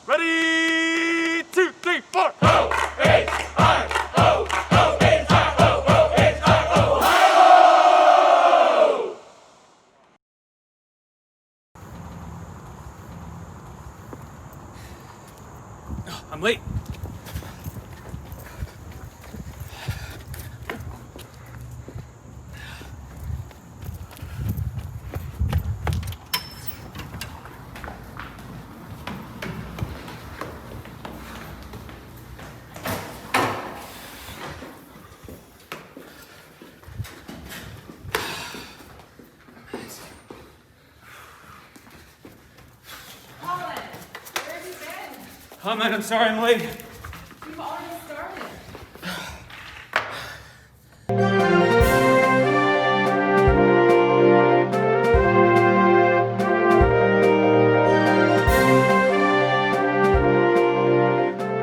Ready, 2, 3, 4. O-H-I-O, O-H-I-O, O-H-I-O, Ohio! I'm late. Oh man, I'm sorry I'm late. You've already started.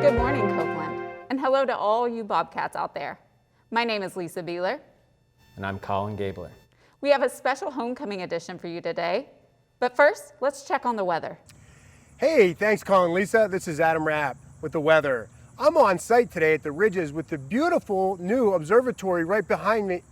Good morning, Copeland, and hello to all you Bobcats out there. My name is Lisa Beeler. And I'm Colin Gabler. We have a special homecoming edition for you today. But first, let's check on the weather. Hey, thanks Colin, Lisa. This is Adam Rapp with the weather. I'm on site today at the Ridges with the beautiful new observatory right behind me.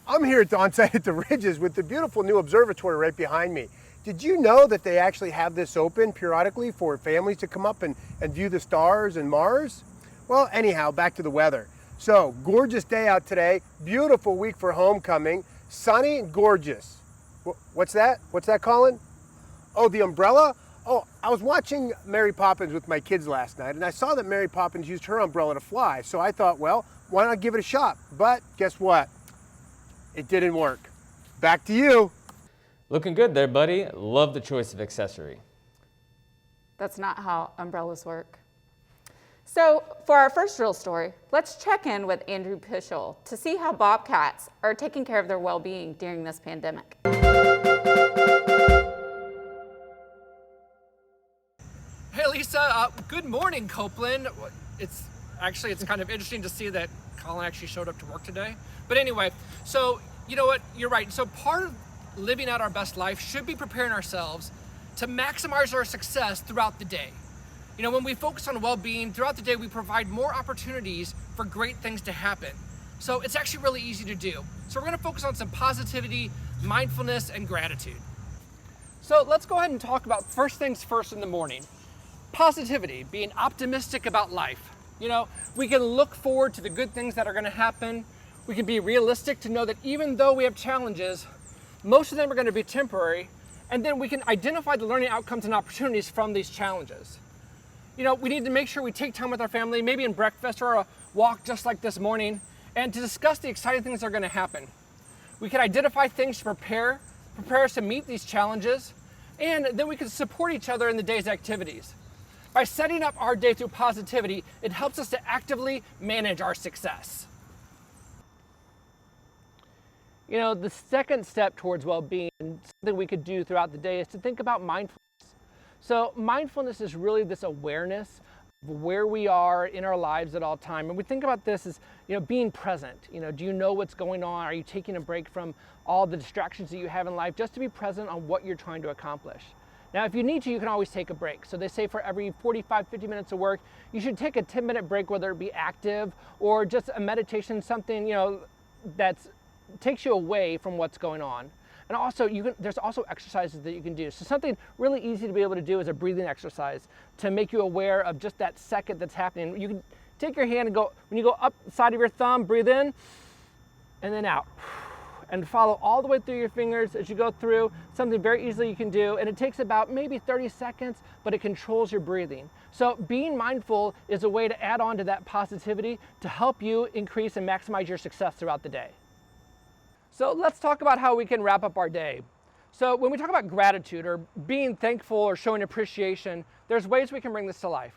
I'm here on site at the Ridges with the beautiful new observatory right behind me. Did you know that they actually have this open periodically for families to come up and view the stars and Mars? Well, anyhow, back to the weather. So, gorgeous day out today, beautiful week for homecoming, sunny and gorgeous. What's that? What's that, Colin? Oh, the umbrella? Oh, I was watching Mary Poppins with my kids last night, and I saw that Mary Poppins used her umbrella to fly. So I thought, well, why not give it a shot? But guess what? It didn't work. Back to you. Looking good there, buddy. Love the choice of accessory. That's not how umbrellas work. So for our first real story, let's check in with Andrew Pueschel to see how Bobcats are taking care of their well-being during this pandemic. Hey Lisa, good morning Copeland. It's kind of interesting to see that Colin actually showed up to work today. But anyway, so you know what, you're right. So part of living out our best life should be preparing ourselves to maximize our success throughout the day. You know, when we focus on well-being throughout the day, we provide more opportunities for great things to happen. So it's actually really easy to do. So we're gonna focus on some positivity, mindfulness, and gratitude. So let's go ahead and talk about first things first in the morning. Positivity, being optimistic about life. You know, we can look forward to the good things that are gonna happen. We can be realistic to know that even though we have challenges, most of them are gonna be temporary, and then we can identify the learning outcomes and opportunities from these challenges. You know, we need to make sure we take time with our family, maybe in breakfast or a walk just like this morning, and to discuss the exciting things that are gonna happen. We can identify things to prepare us to meet these challenges, and then we can support each other in the day's activities. By setting up our day through positivity, it helps us to actively manage our success. You know, the second step towards well-being, something we could do throughout the day, is to think about mindfulness. So mindfulness is really this awareness of where we are in our lives at all time. And we think about this as, you know, being present. You know, do you know what's going on? Are you taking a break from all the distractions that you have in life just to be present on what you're trying to accomplish? Now, if you need to, you can always take a break. So they say for every 45, 50 minutes of work, you should take a 10-minute break, whether it be active or just a meditation, something, you know, that takes you away from what's going on. And also, there's also exercises that you can do. So something really easy to be able to do is a breathing exercise to make you aware of just that second that's happening. You can take your hand and go, when you go up the side of your thumb, breathe in and then out. And follow all the way through your fingers as you go through, something very easily you can do. And it takes about maybe 30 seconds, but it controls your breathing. So being mindful is a way to add on to that positivity to help you increase and maximize your success throughout the day. So let's talk about how we can wrap up our day. So when we talk about gratitude or being thankful or showing appreciation, there's ways we can bring this to life.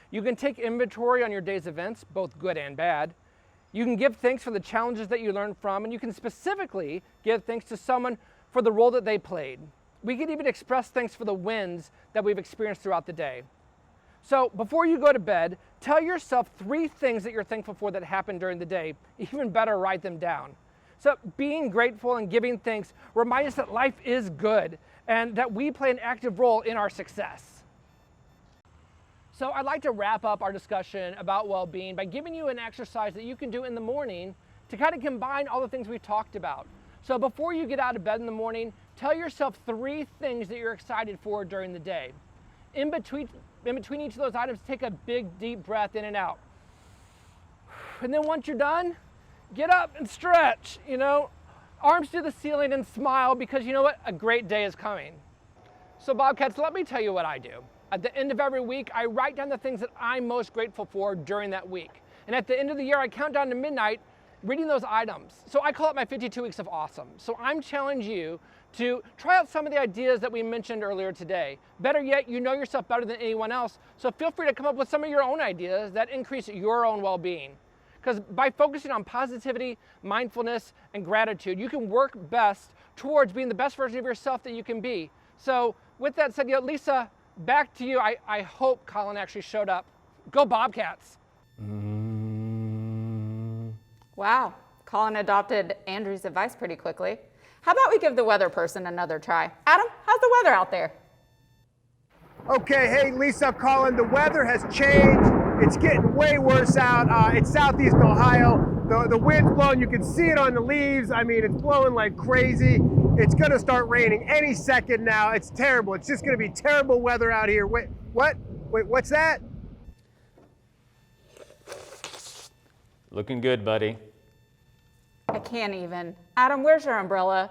You can take inventory on your day's events, both good and bad. You can give thanks for the challenges that you learned from, and you can specifically give thanks to someone for the role that they played. We can even express thanks for the wins that we've experienced throughout the day. So before you go to bed, tell yourself 3 things that you're thankful for that happened during the day. Even better, write them down. So being grateful and giving thanks remind us that life is good and that we play an active role in our success. So I'd like to wrap up our discussion about well-being by giving you an exercise that you can do in the morning to kind of combine all the things we've talked about. So before you get out of bed in the morning, tell yourself 3 things that you're excited for during the day. In between each of those items, take a big, deep breath in and out. And then once you're done, get up and stretch, arms to the ceiling and smile, because you know what? A great day is coming. So Bobcats, let me tell you what I do. At the end of every week, I write down the things that I'm most grateful for during that week. And at the end of the year, I count down to midnight reading those items. So I call it my 52 weeks of awesome. So I'm challenging you to try out some of the ideas that we mentioned earlier today. Better yet, you know yourself better than anyone else, so feel free to come up with some of your own ideas that increase your own well-being. Because by focusing on positivity, mindfulness, and gratitude, you can work best towards being the best version of yourself that you can be. So with that said, Lisa, back to you. I hope Colin actually showed up. Go Bobcats. Wow, Colin adopted Andrew's advice pretty quickly. How about we give the weather person another try? Adam, how's the weather out there? Okay, hey Lisa, Colin, the weather has changed. It's getting way worse out. It's southeast Ohio. The wind's blowing. You can see it on the leaves. I mean, it's blowing like crazy. It's going to start raining any second now. It's terrible. It's just going to be terrible weather out here. Wait, what? Wait, what's that? Looking good, buddy. I can't even. Adam, where's your umbrella?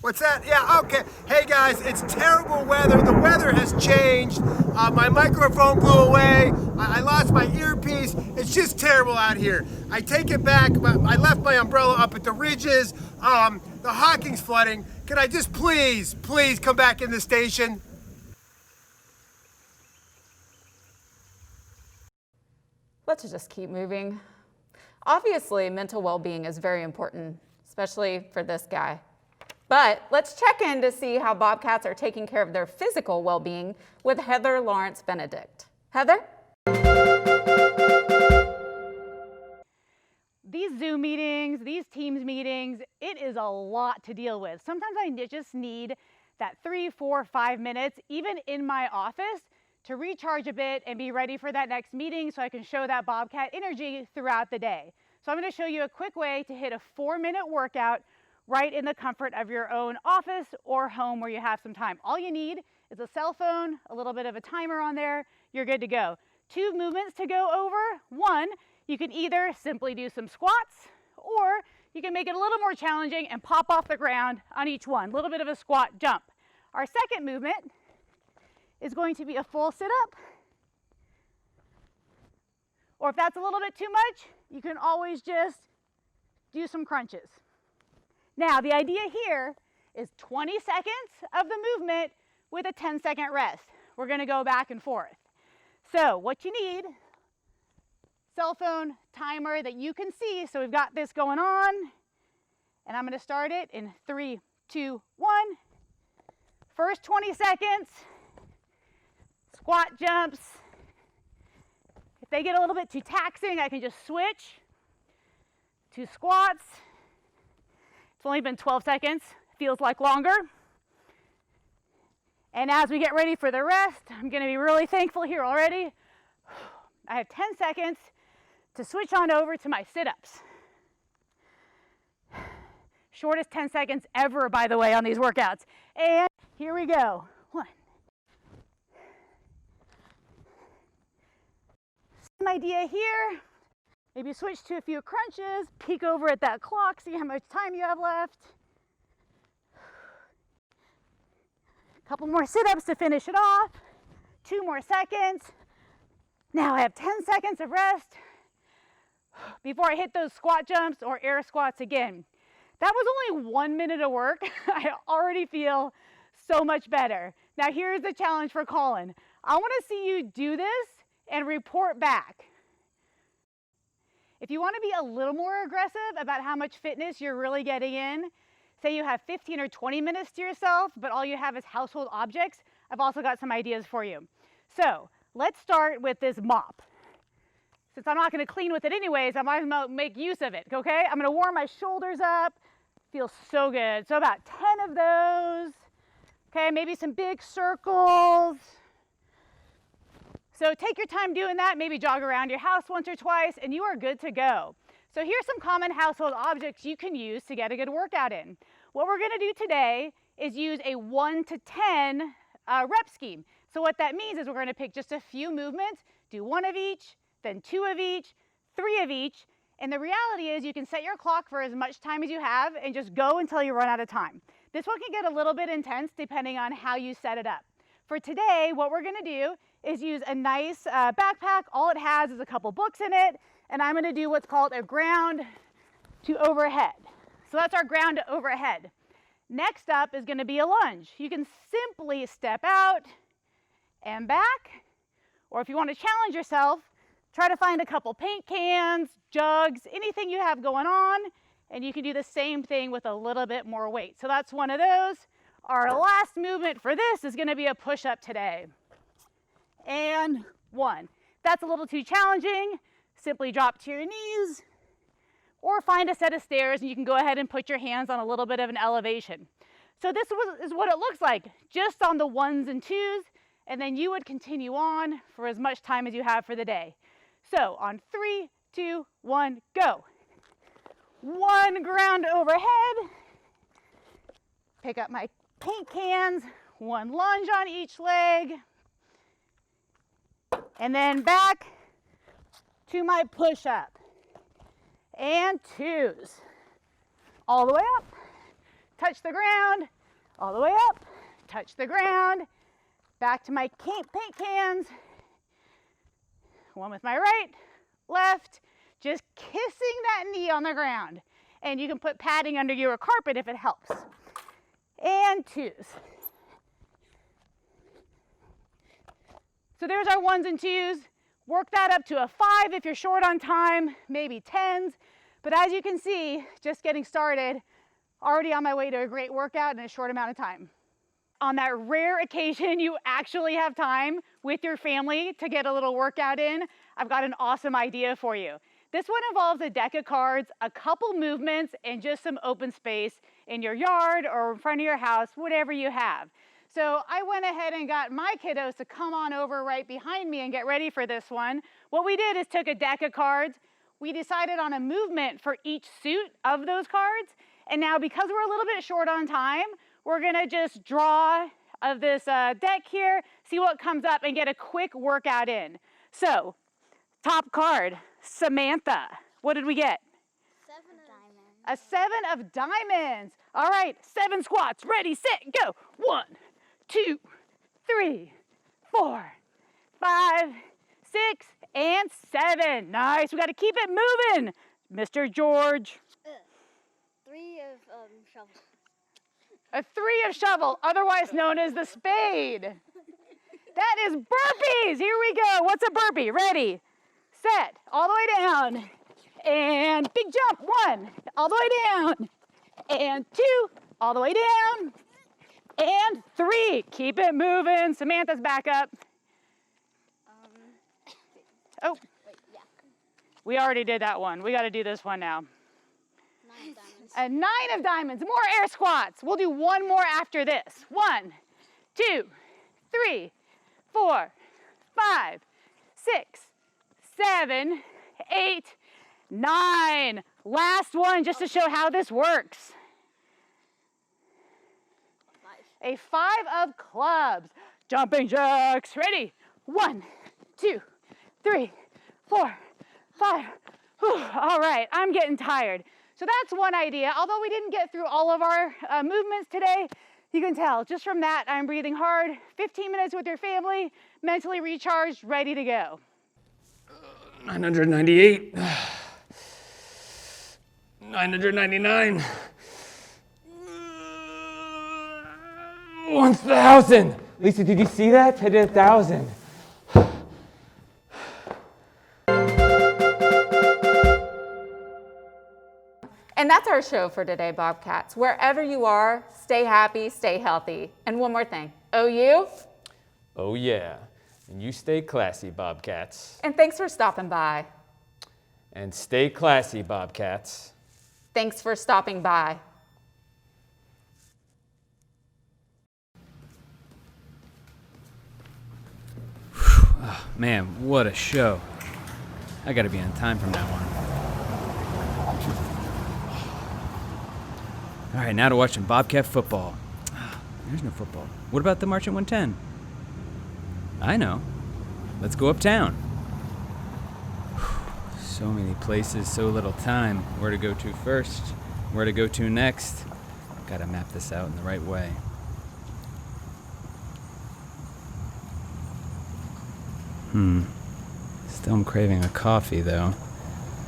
What's that? Yeah, okay. Hey guys, it's terrible weather. The weather has changed. My microphone blew away. I lost my earpiece. It's just terrible out here. I take it back. I left my umbrella up at the ridges. The Hawking's flooding. Can I just please come back in the station? Let's just keep moving. Obviously, mental well-being is very important, especially for this guy. But let's check in to see how Bobcats are taking care of their physical well-being with Heather Lawrence-Benedict. Heather? These Zoom meetings, these Teams meetings, it is a lot to deal with. Sometimes I just need that 3, 4, 5 minutes, even in my office, to recharge a bit and be ready for that next meeting so I can show that Bobcat energy throughout the day. So I'm going to show you a quick way to hit a 4-minute workout right in the comfort of your own office or home where you have some time. All you need is a cell phone, a little bit of a timer on there, you're good to go. 2 movements to go over. 1, you can either simply do some squats, or you can make it a little more challenging and pop off the ground on each one. A little bit of a squat jump. Our second movement is going to be a full sit-up. Or if that's a little bit too much, you can always just do some crunches. Now, the idea here is 20 seconds of the movement with a 10-second rest. We're going to go back and forth. So what you need, cell phone timer that you can see. So we've got this going on, and I'm going to start it in 3, 2, 1. First 20 seconds, squat jumps. If they get a little bit too taxing, I can just switch to squats. It's only been 12 seconds, feels like longer. And as we get ready for the rest, I'm going to be really thankful here already. I have 10 seconds to switch on over to my sit-ups. Shortest 10 seconds ever, by the way, on these workouts. And here we go. 1. Same idea here. Maybe switch to a few crunches, peek over at that clock, see how much time you have left. A couple more sit-ups to finish it off. 2 more seconds. Now I have 10 seconds of rest before I hit those squat jumps or air squats again. That was only 1 minute of work. I already feel so much better. Now here's the challenge for Colin. I want to see you do this and report back. If you want to be a little more aggressive about how much fitness you're really getting in, say you have 15 or 20 minutes to yourself, but all you have is household objects, I've also got some ideas for you. So let's start with this mop. Since I'm not going to clean with it anyways, I might as well make use of it, okay? I'm going to warm my shoulders up. Feels so good. So about 10 of those. Okay, maybe some big circles. So take your time doing that, maybe jog around your house once or twice, and you are good to go. So here's some common household objects you can use to get a good workout in. What we're gonna do today is use a 1 to 10 rep scheme. So what that means is we're gonna pick just a few movements, do 1 of each, then 2 of each, 3 of each, and the reality is you can set your clock for as much time as you have and just go until you run out of time. This one can get a little bit intense depending on how you set it up. For today, what we're gonna do is use a nice backpack. All it has is a couple books in it, and I'm gonna do what's called a ground to overhead. So that's our ground to overhead. Next up is gonna be a lunge. You can simply step out and back, or if you wanna challenge yourself, try to find a couple paint cans, jugs, anything you have going on, and you can do the same thing with a little bit more weight. So that's one of those. Our last movement for this is gonna be a push-up today. And 1. That's a little too challenging. Simply drop to your knees or find a set of stairs and you can go ahead and put your hands on a little bit of an elevation. So this is what it looks like just on the 1s and 2s, and then you would continue on for as much time as you have for the day. So on 3, 2, 1, go. 1 ground overhead. Pick up my paint cans, 1 lunge on each leg. And then back to my push-up. And 2s. All the way up, touch the ground, all the way up, touch the ground. Back to my paint cans. 1 with my right, left, just kissing that knee on the ground. And you can put padding under your carpet if it helps. And 2s. So there's our 1s and 2s. Work that up to a 5 if you're short on time, maybe 10s. But as you can see, just getting started, already on my way to a great workout in a short amount of time. On that rare occasion you actually have time with your family to get a little workout in, I've got an awesome idea for you. This one involves a deck of cards, a couple movements, and just some open space in your yard or in front of your house, whatever you have. So I went ahead and got my kiddos to come on over right behind me and get ready for this one. What we did is took a deck of cards. We decided on a movement for each suit of those cards. And now because we're a little bit short on time, we're gonna just draw of this deck here, see what comes up and get a quick workout in. So, top card, Samantha. What did we get? 7 of diamonds. A 7 of diamonds. All right, 7 squats. Ready, set, go. 1, 2, 3, 4, 5, 6, and 7. Nice, we gotta keep it moving. Mr. George. 3 of shovel. A 3 of shovel, otherwise known as the spade. That is burpees. Here we go. What's a burpee? Ready, set, all the way down. And big jump, 1, all the way down. And 2, all the way down. And 3, keep it moving. Samantha's back up. Oh, Wait, yeah. we already did that one. We gotta do this one now. 9 diamonds. A 9 of diamonds, more air squats. We'll do 1 more after this. 1, 2, 3, 4, 5, 6, 7, 8, 9. Last one just to show how this works. 5. A 5 of clubs. Jumping jacks. Ready? 1, 2, 3, 4, 5. Whew. All right, I'm getting tired. So that's one idea. Although we didn't get through all of our movements today, you can tell just from that I'm breathing hard. 15 minutes with your family, mentally recharged, ready to go. 998. 999. 1,000. Lisa, did you see that? I did 1,000. And that's our show for today, Bobcats. Wherever you are, stay happy, stay healthy. And one more thing, OU? Oh yeah. And you stay classy, Bobcats. And thanks for stopping by. And stay classy, Bobcats. Thanks for stopping by. Oh, man, what a show. I gotta be on time from now on. All right, now to watching Bobcat football. There's no football. What about the March at 110? I know. Let's go uptown. So many places, so little time. Where to go to first? Where to go to next? Gotta map this out in the right way. Still am craving a coffee, though.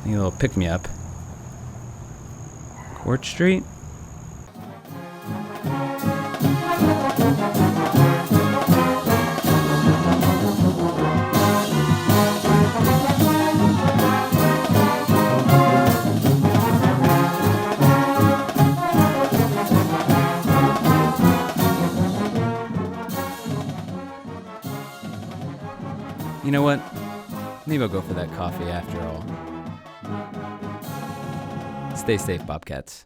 Need a little pick-me-up. Court Street? You know what? Maybe I'll go for that coffee after all. Stay safe, Bobcats.